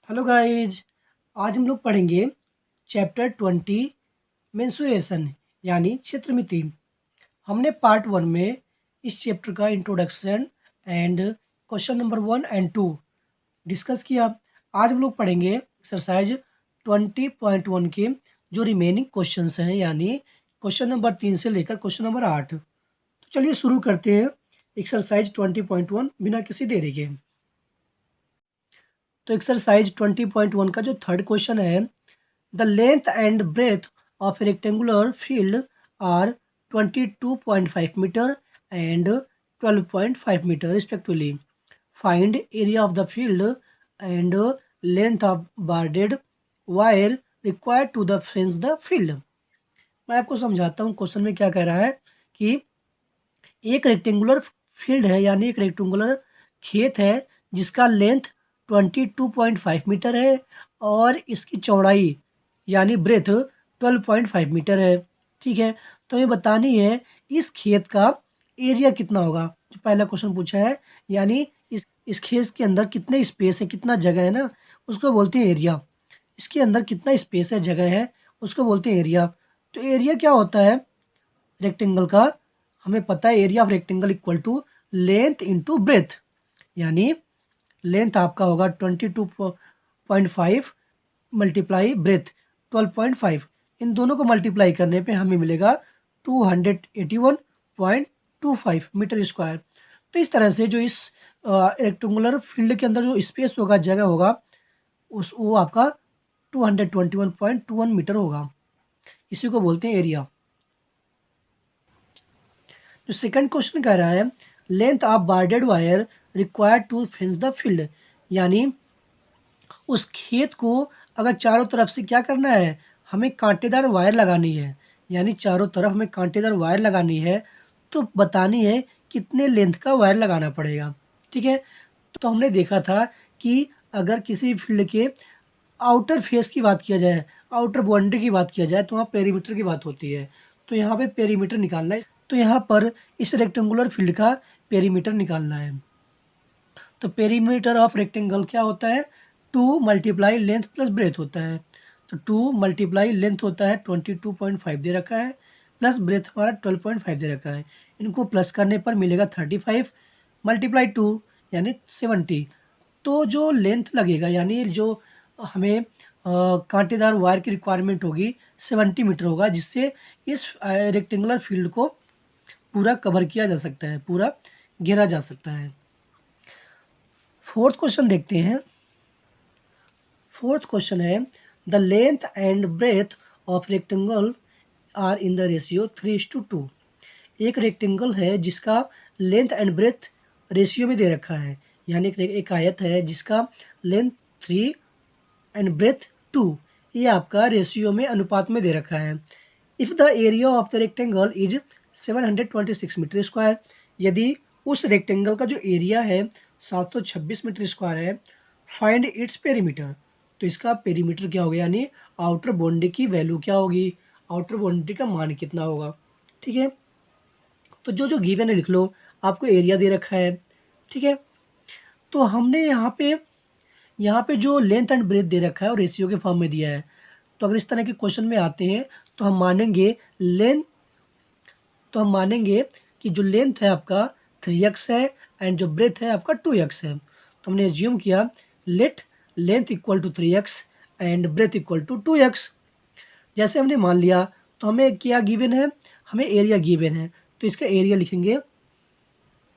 Hello guys. आज हम लोग पढ़ेंगे चैप्टर 20 मेंसुरेशन यानी क्षेत्रमिति। हमने पार्ट 1 में इस चैप्टर का introduction and question number 1 and 2 discuss किया। आज हम लोग पढ़ेंगे एक्सरसाइज 20.1 के जो रिमेनिंग क्वेश्चंस हैं, यानी क्वेश्चन नंबर 3 से लेकर क्वेश्चन नंबर 8। तो चलिए शुरू करते हैं एक्सरसाइज 20.1 बिना किसी देरी के। तो एक्सरसाइज 20.1 का जो थर्ड क्वेश्चन है, the length and breadth of rectangular field are 22.5 metre and 12.5 metre respectively. Find area of the field and length of barbed wire required to the fence the field. मैं आपको समझाता हूँ question में क्या कह रहा है कि एक रेक्टेंगुलर फील्ड है, यानी एक रेक्टेंगुलर खेत है जिसका लेंथ 22.5 मीटर है और इसकी चौड़ाई यानी ब्रेथ 12.5 मीटर है। ठीक है, तो ये बतानी है इस खेत का एरिया कितना होगा। जो पहला क्वेश्चन पूछा है, यानी इस खेत के अंदर कितने स्पेस है, कितना जगह है ना, उसको बोलते हैं एरिया। इसके अंदर कितना स्पेस है, जगह है, उसको बोलते हैं एरिया। तो एरिया क्या होता है रेक्टेंगल का, हमें पता है area of rectangle equal to length into breadth, यानी लेंथ आपका होगा 22.5 मल्टीप्लाई ब्रेथ 12.5। इन दोनों को मल्टीप्लाई करने पे हमें मिलेगा 281.25 मीटर स्क्वायर। तो इस तरह से जो इस रेक्टेंगुलर फील्ड के अंदर जो स्पेस होगा, जगह होगा, वो आपका 221.21 मीटर होगा। इसी को बोलते हैं एरिया। जो सेकंड क्वेश्चन कह रहा है, length of barbed wire required to fence the field, यानी उस खेत को अगर चारों तरफ से क्या करना है, हमें कांटेदार वायर लगानी है, यानी चारों तरफ हमें कांटेदार वायर लगानी है, तो बतानी है कितने लेंथ का वायर लगाना पड़ेगा। ठीक है, तो हमने देखा था कि अगर किसी फील्ड के आउटर फेस की बात किया जाए, आउटर बाउंड्री की बात किया जाए, तो वहाँ पेरीमीटर की बात होती है। तो यहाँ पे पेरीमीटर निकालना है, तो यहाँ पर इस रेक्टेंगुलर फील्ड का पेरीमीटर निकालना है। तो पेरीमीटर ऑफ रेक्टेंगल क्या होता है, 2 मल्टीप्लाई लेंथ प्लस ब्रेथ होता है। तो 2 मल्टीप्लाई लेंथ होता है 22.5 दे रखा है, प्लस ब्रेथ हमारा 12.5 दे रखा है। इनको प्लस करने पर मिलेगा 35 मल्टीप्लाई 2 यानी 70। तो जो लेंथ लगेगा, यानी जो हमें कांटेदार वायर की रिक्वायरमेंट होगी 70 मीटर होगा, जिससे इस रेक्टेंगुलर फील्ड को पूरा कवर किया जा सकता है, पूरा घेरा जा सकता है। फोर्थ क्वेश्चन देखते हैं। फोर्थ क्वेश्चन है, the length and breadth of rectangle are in the ratio 3:2। एक रेक्टेंगल है जिसका लेंथ एंड ब्रेथ रेशियो में दे रखा है, यानी एक आयत है जिसका लेंथ 3 एंड ब्रेथ 2, ये आपका रेशियो में अनुपात में दे रखा है। If the area of the rectangle is 726 metre square, यदि उस रेक्टेंगल का जो एरिया है 726 मीटर स्क्वायर है, फाइंड इट्स पेरीमीटर। तो इसका पेरीमीटर क्या होगा, यानी आउटर बाउंड्री की वैल्यू क्या होगी, आउटर बाउंड्री का मान कितना होगा। ठीक है, तो जो जो गिवन है लिख लो, आपको एरिया दे रखा है। ठीक है, तो हमने यहाँ पे जो लेंथ एंड ब्रेथ दे रखा है और रेशियो के फॉर्म में दिया है। तो अगर इस तरह के क्वेश्चन में आते हैं तो हम मानेंगे कि जो लेंथ है आपका 3x है एंड जो ब्रेथ है आपका 2x है। तो हमने एज्यूम किया let length equal to 3x and breadth equal to 2x। जैसे हमने मान लिया, तो हमें क्या गिवन है, हमें एरिया गिवन है, तो इसका एरिया लिखेंगे।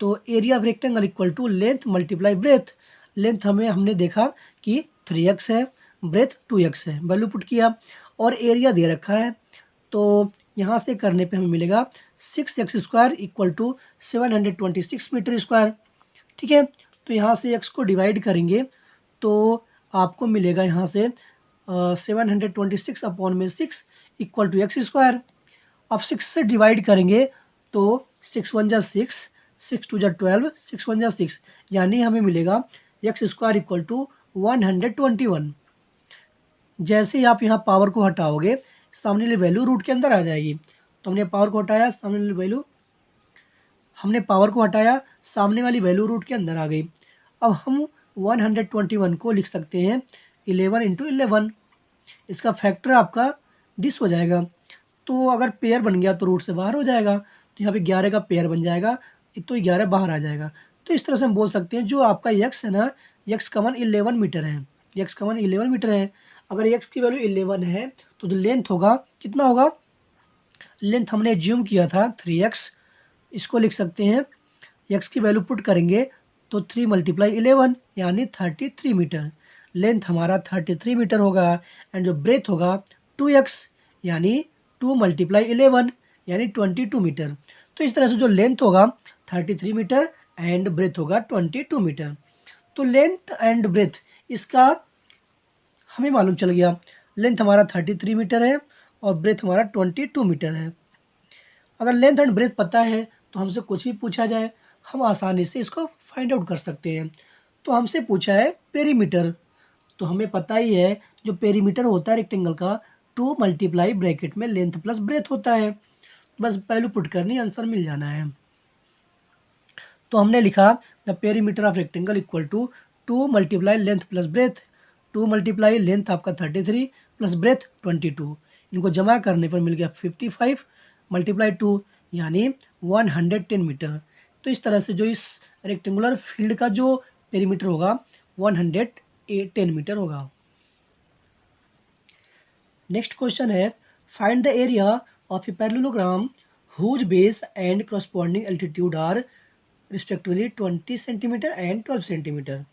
तो area of rectangle equal to length multiply breadth. Length हमने देखा कि 3x है, ब्रेथ 2x है, वैल्यू पुट किया और एरिया दे रखा है। तो यहाँ से करने पे हमें मिलेगा 6x square equal to 726 metre square. ठीक है, तो यहाँ से x को डिवाइड करेंगे तो आपको मिलेगा यहाँ से 726 अपॉन में 6 इक्वल टू एक्स स्क्वायर। अब 6 से डिवाइड करेंगे तो 6 1 जा 6, 6 2 जा 12, 6 1 जा 6, यानी हमें मिलेगा एक्स स्क्वायर इक्वल टू 121। जैसे ही आप यहाँ पावर को हटाओगे, सामने वाली वैल्यू रूट के अंदर आ जाएगी। तो हमने पावर को हटाया, सामने वाली वैल्यू रूट के अंदर आ गई। अब हम 121 को लिख सकते हैं 11 इंटू 11, इसका फैक्टर आपका दिस हो जाएगा। तो अगर पेयर बन गया तो रूट से बाहर हो जाएगा, तो यहाँ पे 11 का पेयर बन जाएगा, तो 11 बाहर आ जाएगा। तो इस तरह से हम बोल सकते हैं जो आपका यक्स है ना, यक्स का मान 11 मीटर है, यक्स का मान 11 मीटर है। अगर यक्स की वैल्यू 11 है तो जो लेंथ होगा कितना होगा, लेंथ हमने ज्यूम किया था 3x, इसको लिख सकते हैं, x की वैल्यू पुट करेंगे तो 3 मल्टीप्लाई 11 यानी 33 मीटर, लेंथ हमारा 33 मीटर होगा। एंड जो ब्रेथ होगा 2x यानी 2 मल्टीप्लाई 11 यानी 22 मीटर। तो इस तरह से जो लेंथ होगा 33 मीटर एंड ब्रेथ होगा 22 मीटर। तो लेंथ एंड ब्रेथ इसका हमें मालूम चल गया, लेंथ हमारा 33 मीटर है और ब्रेथ हमारा 22 मीटर है। अगर लेंथ एंड ब्रेथ पता है तो हमसे कुछ भी पूछा जाए हम आसानी से इसको फाइंड आउट कर सकते हैं। तो हमसे पूछा है पेरीमीटर, तो हमें पता ही है जो पेरीमीटर होता है रेक्टेंगल का 2 मल्टीप्लाई ब्रैकेट में लेंथ प्लस ब्रेथ होता है, बस वैल्यू पुट करनी आंसर मिल जाना है। तो हमने लिखा the perimeter of rectangle equal to 2 multiply length plus breadth, 2 multiply length आपका 33 प्लस ब्रेथ 22, इनको जमा करने पर मिल गया 55 मल्टीप्लाई 2 यानी 110 मीटर। तो इस तरह से जो इस रेक्टेंगुलर फील्ड का जो पेरीमीटर होगा 110 मीटर होगा। नेक्स्ट क्वेश्चन है find the area of a parallelogram whose base and corresponding altitude are respectively 20 centimetre and 12 centimetre.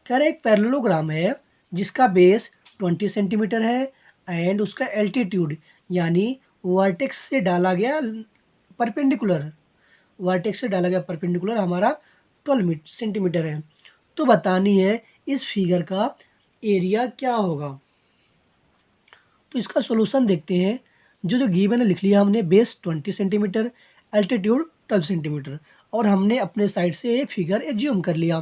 कह रहे एक पैरेललोग्राम है जिसका बेस 20 सेंटीमीटर है एंड उसका एल्टीट्यूड यानी वर्टेक्स से डाला गया परपेंडिकुलर, वर्टेक्स से डाला गया परपेंडिकुलर हमारा 12 सेंटीमीटर है। तो बतानी है इस फिगर का एरिया क्या होगा। तो इसका सॉल्यूशन देखते हैं। जो गिवन है लिख लिया हमने, बेस 20 सेंटीमीटर, एल्टीट्यूड 12 सेंटीमीटर, और हमने अपने साइड से ये फिगर एज्यूम कर लिया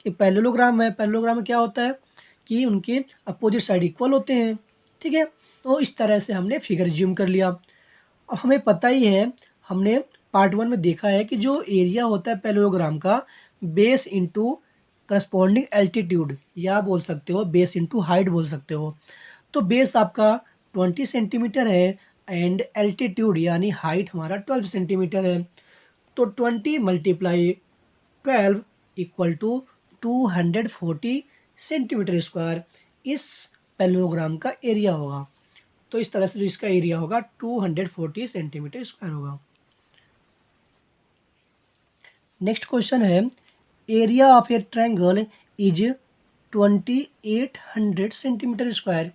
कि पैरेललोग्राम है। पैरेललोग्राम में क्या होता है कि उनके अपोजिट साइड इक्वल होते हैं, ठीक है। तो इस तरह से हमने फिगर एज्यूम कर लिया। अब हमें पता ही है, हमने पार्ट 1 में देखा है कि जो एरिया होता है पैरेललोग्राम का बेस इंटू करस्पॉन्डिंग एल्टीट्यूड, या बोल सकते हो बेस इंटू हाइट बोल सकते हो। तो बेस आपका 20 सेंटीमीटर है एंड एल्टीट्यूड यानी हाइट हमारा 12 सेंटीमीटर है। तो 20 multiply 12 equal to 240 centimetre square इस पैरेललोग्राम का एरिया होगा। तो इस तरह से जो इसका एरिया होगा 240 सेंटीमीटर स्क्वायर होगा। नेक्स्ट क्वेश्चन है area of A triangle is 2800 centimetre square.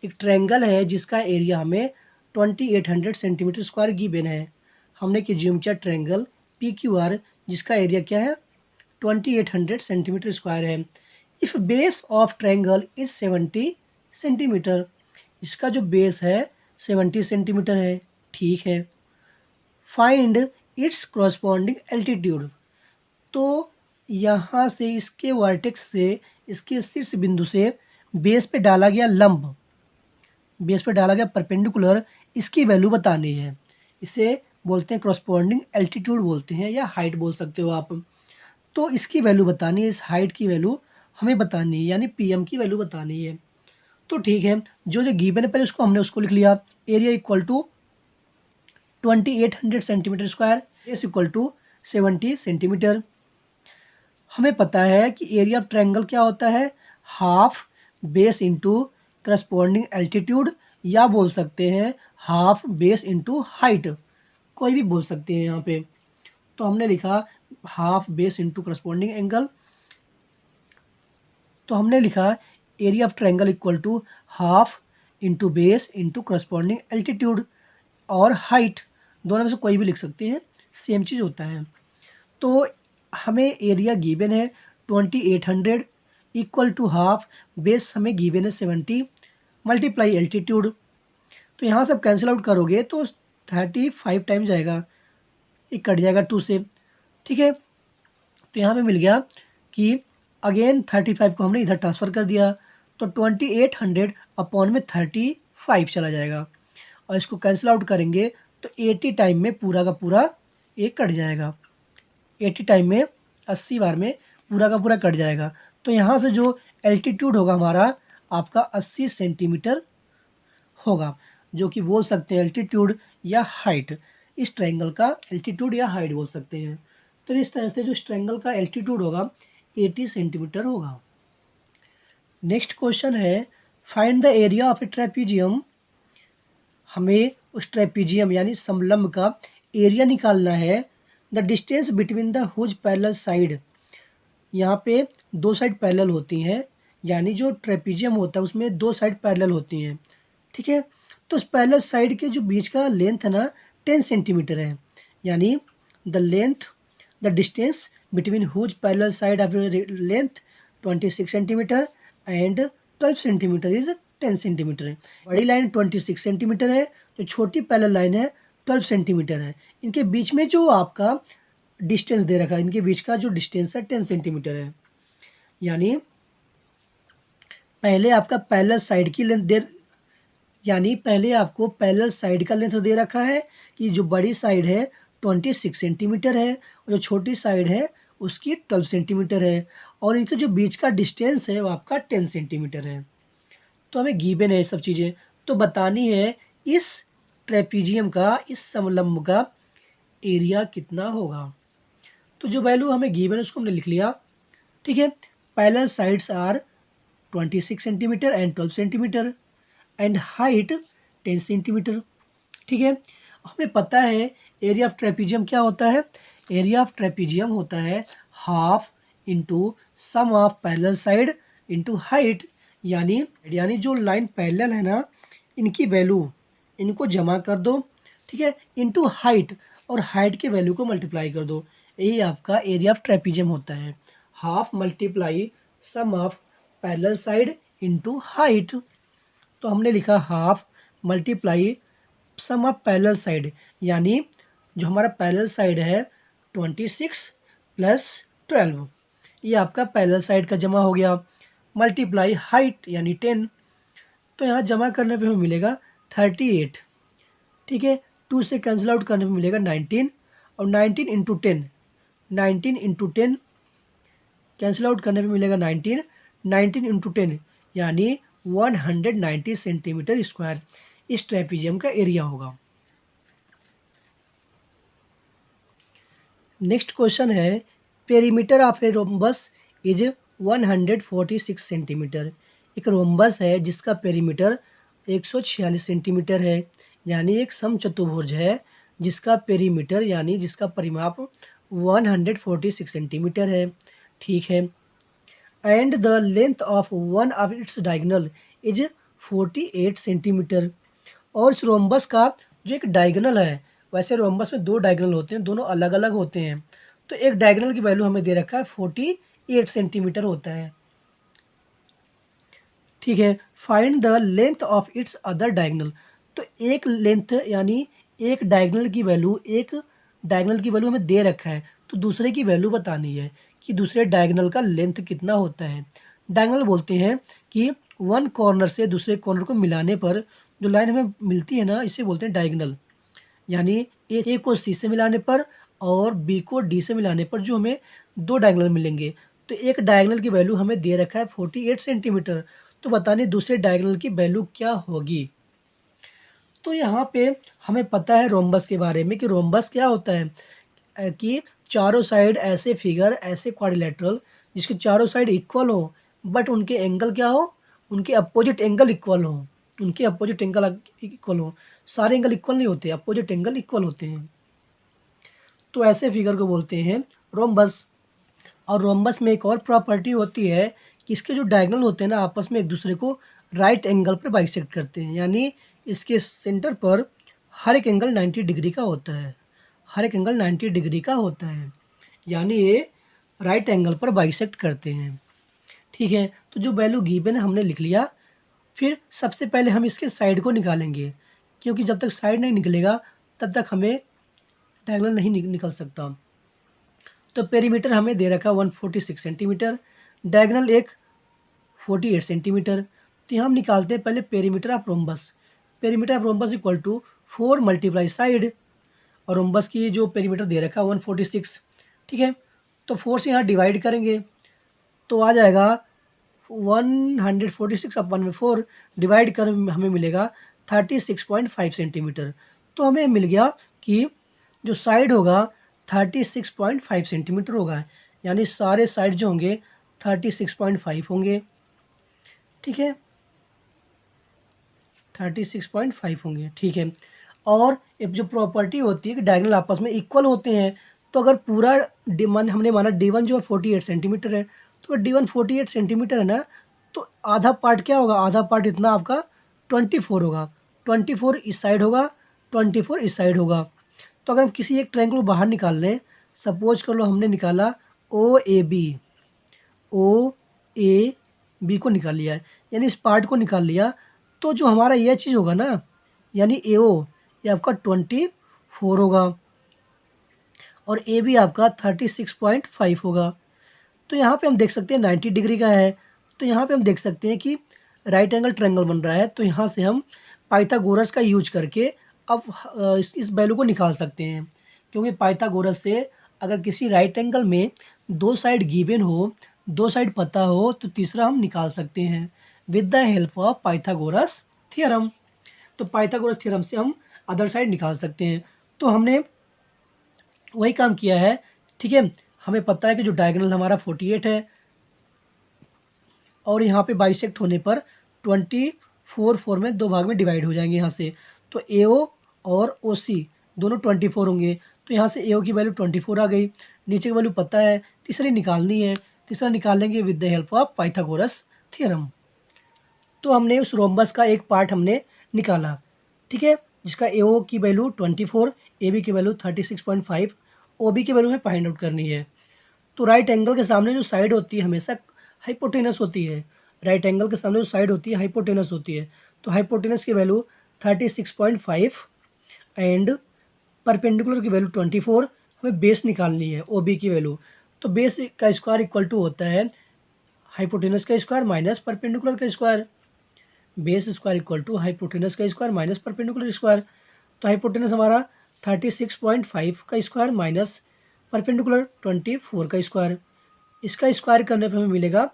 एक ट्रायंगल है जिसका एरिया हमें 2800 सेंटीमीटर स्क्वायर गिवन है। हमने कि ज्यूम किया ट्रायंगल पी क्यू आर जिसका एरिया क्या है 2800 सेंटीमीटर स्क्वायर है। If base of triangle is 70 centimetre, इसका जो बेस है 70 सेंटीमीटर है, ठीक है। फाइंड इट्स कॉरस्पॉन्डिंग एल्टीट्यूड, तो यहाँ से इसके वर्टेक्स से इसके शीर्ष बिंदु से बेस पे डाला गया लंब, बेस पे डाला गया परपेंडिकुलर, इसकी वैल्यू बतानी है। इसे बोलते हैं कॉरस्पॉन्डिंग एल्टीट्यूड बोलते हैं या हाइट बोल सकते हो आप। तो इसकी वैल्यू बतानी है, इस हाइट की वैल्यू हमें बतानी है यानी पीएम की वैल्यू बतानी है। तो ठीक है, जो गिवन है पहले उसको हमने उसको लिख लिया। Area equal to 2800 centimetre square, base equal to 70 centimetre. हमें पता है कि एरिया ऑफ ट्रायंगल क्या होता है, half base into corresponding altitude, या बोल सकते हैं हाफ बेस इंटू हाइट, कोई भी बोल सकते हैं यहाँ पे। तो हमने लिखा half base into corresponding angle, तो हमने लिखा area of triangle equal to half into base into corresponding altitude और हाइट, दोनों में से कोई भी लिख सकते हैं, सेम चीज़ होता है। तो हमें एरिया गिवन है 2800 इक्वल टू हाफ बेस हमें गिवन है 70 मल्टीप्लाई एल्टीट्यूड। तो यहाँ से आप कैंसिल आउट करोगे तो 35 टाइम जाएगा, एक कट जाएगा 2 से, ठीक है। तो यहाँ पे मिल गया कि अगेन 35 को हमने इधर ट्रांसफ़र कर दिया, तो 2800 अपॉन में 35 चला जाएगा, और इसको कैंसिल आउट करेंगे तो 80 टाइम में पूरा का पूरा एक कट जाएगा, 80 टाइम में 80 बार में पूरा का पूरा कट जाएगा। तो यहाँ से जो एल्टीट्यूड होगा हमारा आपका 80 सेंटीमीटर होगा, जो कि बोल सकते हैं एल्टीट्यूड या हाइट। इस ट्रायंगल का एल्टीट्यूड या हाइट बोल सकते हैं। तो इस तरह से जो इस ट्रायंगल का एल्टीट्यूड होगा 80 सेंटीमीटर होगा। नेक्स्ट क्वेश्चन है, find the area of a trapezium. हमें उस ट्रेपीजियम यानी समलंब का एरिया निकालना है। The distance between the whose parallel side. यहाँ पे दो साइड पैरेलल होती हैं, यानी जो ट्रेपीजियम होता है उसमें दो साइड पैरेलल होती हैं, ठीक है। तो उस पैरेलल साइड के जो बीच का लेंथ है ना 10 सेंटीमीटर है, यानी the length the distance between whose parallel side of length 26 centimetre and 12 centimetre is 10 centimetre है। बड़ी लाइन 26 सेंटीमीटर है, जो छोटी पैरेलल लाइन है 12 सेंटीमीटर है। इनके बीच में जो आपका डिस्टेंस दे रखा है, इनके बीच का जो डिस्टेंस है 10 सेंटीमीटर है। यानी पहले आपका पैरेलल साइड की लेंथ दे यानी पहले आपको पैरेलल साइड का लेंथ दे रखा है कि जो बड़ी साइड है 26 सेंटीमीटर है और जो छोटी साइड है उसकी 12 सेंटीमीटर है, और इनके जो बीच का डिस्टेंस है वो आपका 10 सेंटीमीटर है। तो हमें गिवन है ये सब चीज़ें, तो बतानी है इस ट्रेपीजियम का, इस समलंब का एरिया कितना होगा। तो जो वैल्यू हमें गिवन है उसको हमने लिख लिया, ठीक है। Parallel sides are 26 centimetre and 12 centimetre and height 10 centimetre, ठीक है। हमें पता है एरिया ऑफ ट्रेपीजियम क्या होता है। एरिया ऑफ ट्रेपीजियम होता है half into sum of parallel side into height, यानी जो लाइन पैरेलल है ना इनकी वैल्यू, इनको जमा कर दो, ठीक है, इंटू हाइट, और हाइट के वैल्यू को मल्टीप्लाई कर दो। यही आपका एरिया ऑफ ट्रेपीजियम होता है, half multiply sum of parallel side into height. तो हमने लिखा half multiply sum of parallel side, यानी जो हमारा पैरेलल साइड है 26 प्लस 12, ये आपका पैरेलल साइड का जमा हो गया, मल्टीप्लाई हाइट यानी 10। तो यहाँ जमा करने पे हमें मिलेगा 38, ठीक है। 2 से कैंसिल आउट करने पे मिलेगा 19, और 19 इंटू 10, 19 इंटू 10 कैंसिल आउट करने पे मिलेगा 19, 19 इंटू 10 यानी 190 सेंटीमीटर स्क्वायर इस ट्रेपीजियम का एरिया होगा। नेक्स्ट क्वेश्चन है, perimeter of a rhombus is 146 centimetre. एक रोम्बस है जिसका पेरीमीटर 146 सेंटीमीटर है, यानी एक समचतुर्भुज है जिसका पेरीमीटर यानी जिसका परिमाप 146 सेंटीमीटर है, ठीक है। And the length of one of its diagonal is 48 centimetre. और इस रोम्बस का जो एक डायगोनल है, वैसे रोम्बस में दो डायगोनल होते हैं, दोनों अलग अलग होते हैं, तो एक डायगोनल की वैल्यू हमें दे रखा है 48 सेंटीमीटर होता है, ठीक है। Find the length of its other diagonal. तो एक लेंथ यानी एक डायगोनल की वैल्यू, एक डायगोनल की वैल्यू हमें दे रखा है, तो दूसरे की वैल्यू बतानी है कि दूसरे डायगोनल का लेंथ कितना होता है। डायगोनल बोलते हैं कि वन कॉर्नर से दूसरे कॉर्नर को मिलाने पर जो लाइन हमें मिलती है ना, इसे बोलते हैं डायगोनल। यानी ए को सी से मिलाने पर और बी को डी से मिलाने पर जो हमें दो डायगोनल मिलेंगे, तो एक डायगोनल की वैल्यू हमें दे रखा है 48 सेंटीमीटर। तो बताने दूसरे डायगोनल की वैल्यू क्या होगी। तो यहाँ पे हमें पता है रोम्बस के बारे में कि रोम्बस क्या होता है, कि चारों साइड ऐसे फिगर, ऐसे क्वाड्रिलेटरल जिसके चारों साइड इक्वल हो, बट उनके एंगल क्या हो, उनके अपोजिट एंगल इक्वल हो, उनके अपोजिट एंगल इक्वल हो। सारे एंगल इक्वल नहीं होते, अपोजिट एंगल इक्वल होते हैं, तो ऐसे फिगर को बोलते हैं रोम्बस। और रोम्बस में एक और प्रॉपर्टी होती है कि इसके जो डायगोनल होते हैं ना आपस में एक दूसरे को राइट एंगल पर बाइसेक्ट करते हैं, यानी इसके सेंटर पर हर एक एंगल 90 डिग्री का होता है, हर एक एंगल 90 डिग्री का होता है, यानी ये राइट एंगल पर बाइसेक्ट करते हैं, ठीक है। तो जो वैल्यू गिवन है हमने लिख लिया। फिर सबसे पहले हम इसके साइड को निकालेंगे, क्योंकि जब तक साइड नहीं निकलेगा तब तक हमें डायगोनल नहीं निकल सकता। तो पेरीमीटर हमें दे रखा 146 सेंटीमीटर, डायगोनल एक 48 सेंटीमीटर। तो हम निकालते हैं पहले perimeter of rhombus. Perimeter of rhombus equal to 4 multiply side, और रोम्बस की जो पेरीमीटर दे रखा है 146, ठीक है। तो 4 से यहाँ डिवाइड करेंगे तो आ जाएगा 146/4 डिवाइड कर हमें मिलेगा 36.5 सेंटीमीटर। तो हमें मिल गया कि जो साइड होगा 36.5 सेंटीमीटर होगा, यानी सारे साइड जो होंगे 36.5 होंगे, ठीक है, 36.5 होंगे, ठीक है। और एक जो प्रॉपर्टी होती है कि डायगोनल आपस में इक्वल होते हैं, तो अगर पूरा हमने माना D1 जो है 48 सेंटीमीटर है, तो D1 48 सेंटीमीटर है ना, तो आधा पार्ट क्या होगा, आधा पार्ट इतना आपका 24 होगा, 24 इस साइड होगा, 24 इस साइड होगा। तो अगर हम किसी एक ट्रायंगल को बाहर निकाल लें, सपोज कर लो हमने निकाला ओ ए बी को निकाल लिया है, यानी इस पार्ट को निकाल लिया, तो जो हमारा यह चीज़ होगा ना, यानी ए ओ ये आपका 24 होगा और ए बी आपका 36.5 होगा। तो यहाँ पे हम देख सकते हैं 90 डिग्री का है, तो यहाँ पे हम देख सकते हैं कि राइट एंगल ट्रायंगल बन रहा है। तो यहाँ से हम पाइथागोरस का यूज करके अब इस वैल्यू को निकाल सकते हैं, क्योंकि पाइथागोरस से अगर किसी राइट एंगल में दो साइड गिवन हो, दो साइड पता हो, तो तीसरा हम निकाल सकते हैं with the help of Pythagoras theorem. तो पाइथागोरस थ्योरम से हम अदर साइड निकाल सकते हैं। तो हमने वही काम किया है, ठीक है। हमें पता है कि जो डायगोनल हमारा 48 है और यहाँ पे बाइसेक्ट होने पर 24 में दो भाग में डिवाइड हो जाएंगे यहाँ से। तो AO और OC दोनों 24 होंगे, तो यहाँ से AO की वैल्यू 24 आ गई, नीचे की वैल्यू पता है, तीसरी निकालनी है, तीसरा निकाल लेंगे with the help of Pythagoras theorem. तो हमने उस रोम्बस का एक पार्ट हमने निकाला, ठीक है, जिसका AO की वैल्यू 24, AB की वैल्यू 36.5, OB की वैल्यू हमें फाइंड आउट करनी है। तो राइट एंगल के सामने जो साइड होती है हमेशा हाइपोटेनस होती है, राइट एंगल के सामने जो साइड होती है हाइपोटेनस होती है। तो हाइपोटेनस की वैल्यू 36.5 एंड परपेंडिकुलर की वैल्यू 24, हमें बेस निकालनी है OB की वैल्यू। तो बेस का स्क्वायर इक्वल टू होता है हाइपोटेनस का स्क्वायर माइनस परपेंडिकुलर का square, base square equal to hypotenuse का स्क्वायर माइनस परपेंडिकुलर स्क्वायर। तो हाइपोटेनस हमारा 36.5 का स्क्वायर माइनस परपेंडिकुलर 24 का स्क्वायर, इसका स्क्वायर करने पे हमें मिलेगा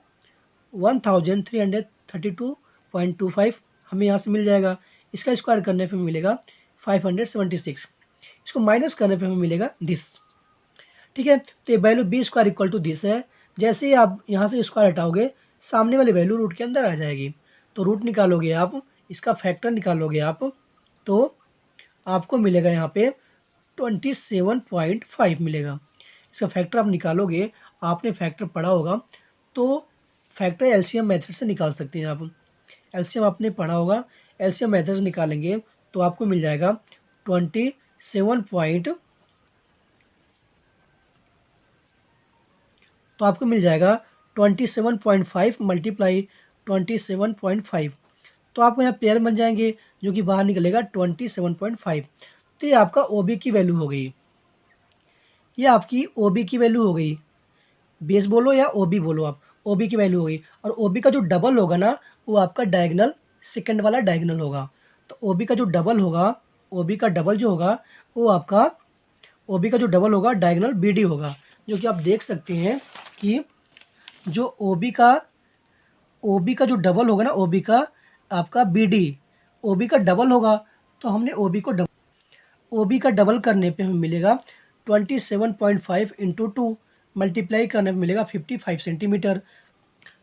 1332.25, हमें यहाँ से मिल जाएगा। इसका स्क्वायर करने पे हमें मिलेगा 576, इसको माइनस करने पे हमें मिलेगा दिस, ठीक है। तो ये value b square equal to this है। जैसे ही आप यहाँ से स्क्वायर हटाओगे, सामने वाली वैल्यू रूट के अंदर आ जाएगी। तो रूट निकालोगे आप, इसका फैक्टर निकालोगे आप, तो आपको मिलेगा यहाँ पे 27.5 मिलेगा। इसका फैक्टर आप निकालोगे, आपने फैक्टर पढ़ा होगा, तो फैक्टर एलसीएम मेथड से निकाल सकते हैं आप। एलसीएम आपने पढ़ा होगा, एलसीएम मेथड से निकालेंगे तो आपको मिल जाएगा 27 तो आपको मिल जाएगा 27.5 मल्टीप्लाई 27.5, तो आपको यहाँ पेयर बन जाएंगे जो कि बाहर निकलेगा 27.5। तो ये आपका OB की वैल्यू हो गई, ये आपकी OB की वैल्यू हो गई, बेस बोलो या OB बोलो आप, OB की वैल्यू हो गई। और OB का जो डबल होगा ना, वो आपका डायगोनल सेकंड वाला डायगोनल होगा। तो OB का जो डबल होगा, OB का डबल जो होगा वो आपका OB का जो डबल होगा डायगोनल BD होगा, जो कि आप देख सकते हैं कि जो OB का जो डबल होगा ना, OB का आपका BD OB का डबल होगा। तो हमने OB का डबल करने पे हमें मिलेगा 27.5 इंटू 2 मल्टीप्लाई करने पे मिलेगा 55 सेंटीमीटर।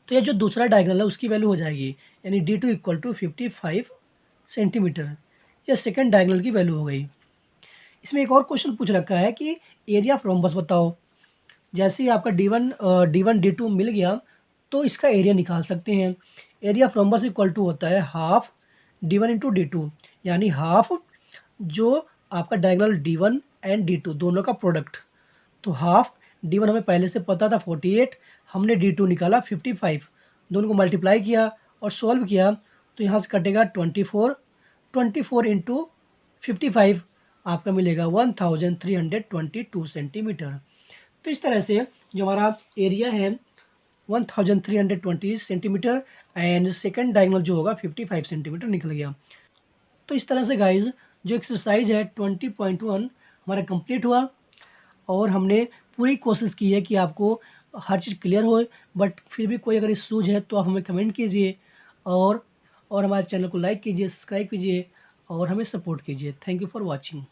तो ये जो दूसरा डायगोनल है उसकी वैल्यू हो जाएगी, यानी D2 इक्वल टू 55 सेंटीमीटर। यह सेकंड डायगोनल की वैल्यू हो गई। इसमें एक और क्वेश्चन पूछ रखा है कि एरिया ऑफ रोम्बस बताओ। जैसे ही आपका D1 D2 मिल गया, तो इसका एरिया निकाल सकते हैं। Area of rhombus equal to होता है हाफ D1 इंटू D2, यानी हाफ जो आपका डायगोनल D1 एंड D2 दोनों का प्रोडक्ट। तो हाफ D1 हमें पहले से पता था 48, हमने D2 निकाला 55, दोनों को मल्टीप्लाई किया और सॉल्व किया, तो यहाँ से कटेगा 24 इंटू 55, आपका मिलेगा 1322 सेंटीमीटर। तो इस तरह से जो हमारा एरिया है 1320 सेंटीमीटर एंड सेकंड डायगोनल जो होगा 55 सेंटीमीटर निकल गया। तो इस तरह से गाइज जो एक्सरसाइज है 20.1 हमारा कंप्लीट हुआ और हमने पूरी कोशिश की है कि आपको हर चीज़ क्लियर हो, बट फिर भी कोई अगर इश्यूज है तो आप हमें कमेंट कीजिए और हमारे चैनल को लाइक कीजिए, सब्सक्राइब कीजिए और हमें सपोर्ट कीजिए। Thank you for watching.